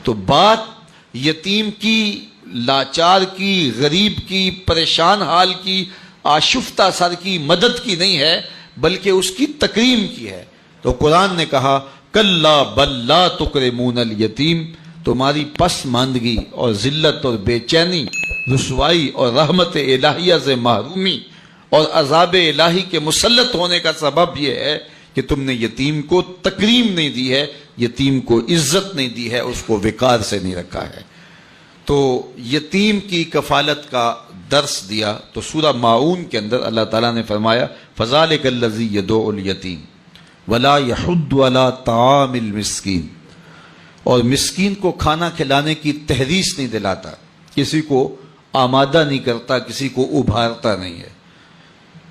تو بات یتیم کی، لاچار کی، غریب کی، پریشان حال کی، آشفتہ سر کی مدد کی نہیں ہے، بلکہ اس کی تکریم کی ہے۔ تو قرآن نے کہا کلا بل لا تکرمون الیتیم، تمہاری پسماندگی اور ذلت اور بے چینی، رسوائی اور رحمت الہیہ سے محرومی اور عذاب الہی کے مسلط ہونے کا سبب یہ ہے کہ تم نے یتیم کو تکریم نہیں دی ہے، یتیم کو عزت نہیں دی ہے، اس کو وقار سے نہیں رکھا ہے۔ تو یتیم کی کفالت کا درس دیا تو سورہ ماعون کے اندر اللہ تعالیٰ نے فرمایا فَذَلِكَ الَّذِي يَدُعُ الْيَتِيمَ وَلَا يَحُضُّ عَلَىٰ طَعَامِ الْمِسْكِينِ، اور مسکین کو کھانا کھلانے کی تحریص نہیں دلاتا، کسی کو آمادہ نہیں کرتا، کسی کو ابھارتا نہیں ہے۔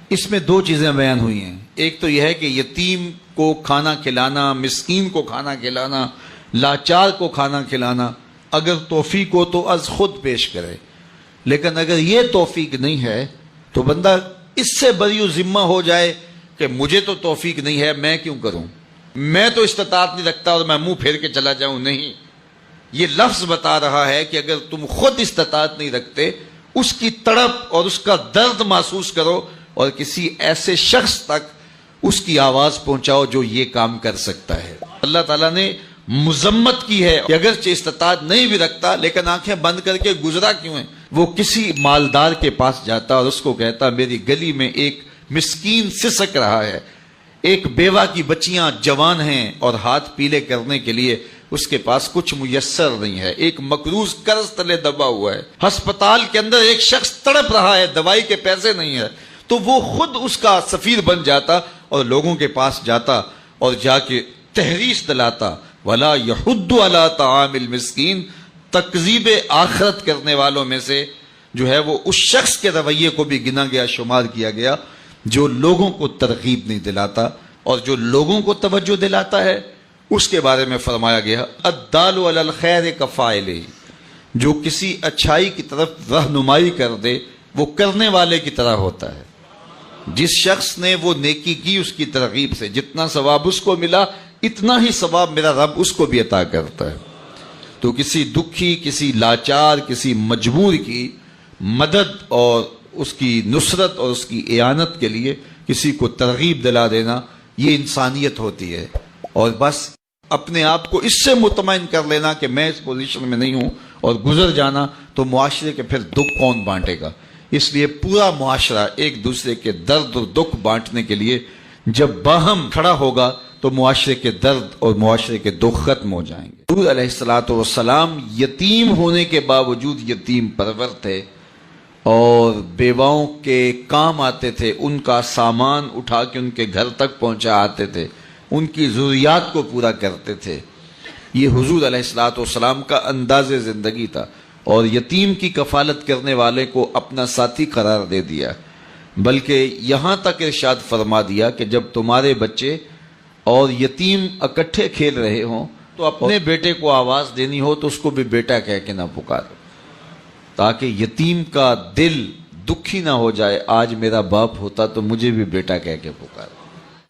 اس میں دو چیزیں بیان ہوئی ہیں، ایک تو یہ ہے کہ یتیم کو کھانا کھلانا، مسکین کو کھانا کھلانا، لاچار کو کھانا کھلانا اگر توفیق ہو تو از خود پیش کرے، لیکن اگر یہ توفیق نہیں ہے تو بندہ اس سے بری ذمہ ہو جائے کہ مجھے تو توفیق نہیں ہے، میں کیوں کروں، میں تو استطاعت نہیں رکھتا اور میں منہ پھیر کے چلا جاؤں۔ نہیں، یہ لفظ بتا رہا ہے کہ اگر تم خود استطاعت نہیں رکھتے، اس کی تڑپ اور اس کا درد محسوس کرو اور کسی ایسے شخص تک اس کی آواز پہنچاؤ جو یہ کام کر سکتا ہے۔ اللہ تعالیٰ نے مذمت کی ہے کہ اگرچہ استطاعت نہیں بھی رکھتا لیکن آنکھیں بند کر کے گزرا کیوں ہے؟ وہ کسی مالدار کے پاس جاتا اور اس کو کہتا میری گلی میں ایک مسکین سسک رہا ہے، ایک بیوہ کی بچیاں جوان ہیں اور ہاتھ پیلے کرنے کے لیے اس کے پاس کچھ میسر نہیں ہے، ایک مقروض قرض تلے دبا ہوا ہے، ہسپتال کے اندر ایک شخص تڑپ رہا ہے، دوائی کے پیسے نہیں ہے، تو وہ خود اس کا سفیر بن جاتا اور لوگوں کے پاس جاتا اور جا کے تحریص دلاتا وَلَا يَحُضُّ عَلَىٰ طَعَامِ الْمِسْكِينِ، تکذیب آخرت کرنے والوں میں سے جو ہے وہ اس شخص کے رویے کو بھی گنا گیا، شمار کیا گیا جو لوگوں کو ترغیب نہیں دلاتا، اور جو لوگوں کو توجہ دلاتا ہے اس کے بارے میں فرمایا گیا الدال علی الخیر کفاعلہ، جو کسی اچھائی کی طرف رہنمائی کر دے وہ کرنے والے کی طرح ہوتا ہے۔ جس شخص نے وہ نیکی کی اس کی ترغیب سے جتنا ثواب اس کو ملا اتنا ہی ثواب میرا رب اس کو بھی عطا کرتا ہے۔ تو کسی دکھی، کسی لاچار، کسی مجبور کی مدد اور اس کی نصرت اور اس کی اعانت کے لیے کسی کو ترغیب دلا دینا یہ انسانیت ہوتی ہے، اور بس اپنے آپ کو اس سے مطمئن کر لینا کہ میں اس پوزیشن میں نہیں ہوں اور گزر جانا، تو معاشرے کے پھر دکھ کون بانٹے گا؟ اس لیے پورا معاشرہ ایک دوسرے کے درد اور دکھ بانٹنے کے لیے جب باہم کھڑا ہوگا تو معاشرے کے درد اور معاشرے کے دکھ ختم ہو جائیں گے۔ حضور علیہ السلام یتیم ہونے کے باوجود یتیم پرور تھے اور بیواؤں کے کام آتے تھے، ان کا سامان اٹھا کے ان کے گھر تک پہنچا آتے تھے، ان کی ضروریات کو پورا کرتے تھے۔ یہ حضور علیہ السلام کا انداز زندگی تھا، اور یتیم کی کفالت کرنے والے کو اپنا ساتھی قرار دے دیا، بلکہ یہاں تک ارشاد فرما دیا کہ جب تمہارے بچے اور یتیم اکٹھے کھیل رہے ہوں تو اپنے بیٹے کو آواز دینی ہو تو اس کو بھی بیٹا کہہ کے نہ پکارو، تاکہ یتیم کا دل دکھی نہ ہو جائے، آج میرا باپ ہوتا تو مجھے بھی بیٹا کہہ کے پکارو۔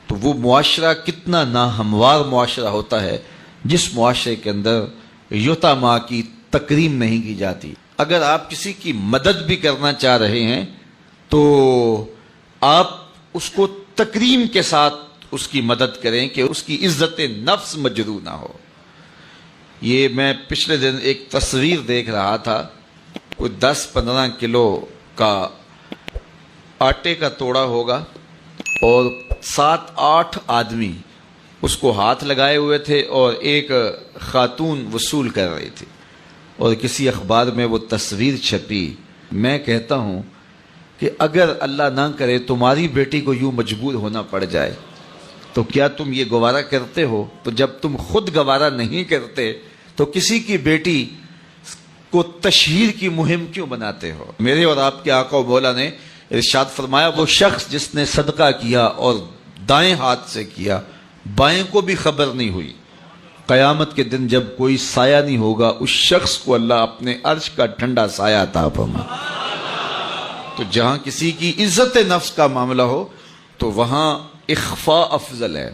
تو وہ معاشرہ کتنا ناہموار معاشرہ ہوتا ہے جس معاشرے کے اندر یتیماں کی تکریم نہیں کی جاتی۔ اگر آپ کسی کی مدد بھی کرنا چاہ رہے ہیں تو آپ اس کو تکریم کے ساتھ اس کی مدد کریں کہ اس کی عزت نفس مجروح نہ ہو۔ یہ میں پچھلے دن ایک تصویر دیکھ رہا تھا، کوئی 10-15 کلو کا آٹے کا توڑا ہوگا اور 7-8 آدمی اس کو ہاتھ لگائے ہوئے تھے اور ایک خاتون وصول کر رہی تھی، اور کسی اخبار میں وہ تصویر چھپی۔ میں کہتا ہوں کہ اگر اللہ نہ کرے تمہاری بیٹی کو یوں مجبور ہونا پڑ جائے تو کیا تم یہ گوارا کرتے ہو؟ تو جب تم خود گوارا نہیں کرتے تو کسی کی بیٹی کو تشہیر کی مہم کیوں بناتے ہو؟ میرے اور آپ کے آقا و مولا نے ارشاد فرمایا وہ شخص جس نے صدقہ کیا اور دائیں ہاتھ سے کیا، بائیں کو بھی خبر نہیں ہوئی، قیامت کے دن جب کوئی سایہ نہیں ہوگا اس شخص کو اللہ اپنے عرش کا ٹھنڈا سایہ عطا فرمائے۔ تو جہاں کسی کی عزت نفس کا معاملہ ہو تو وہاں اخفاء افضل ہے۔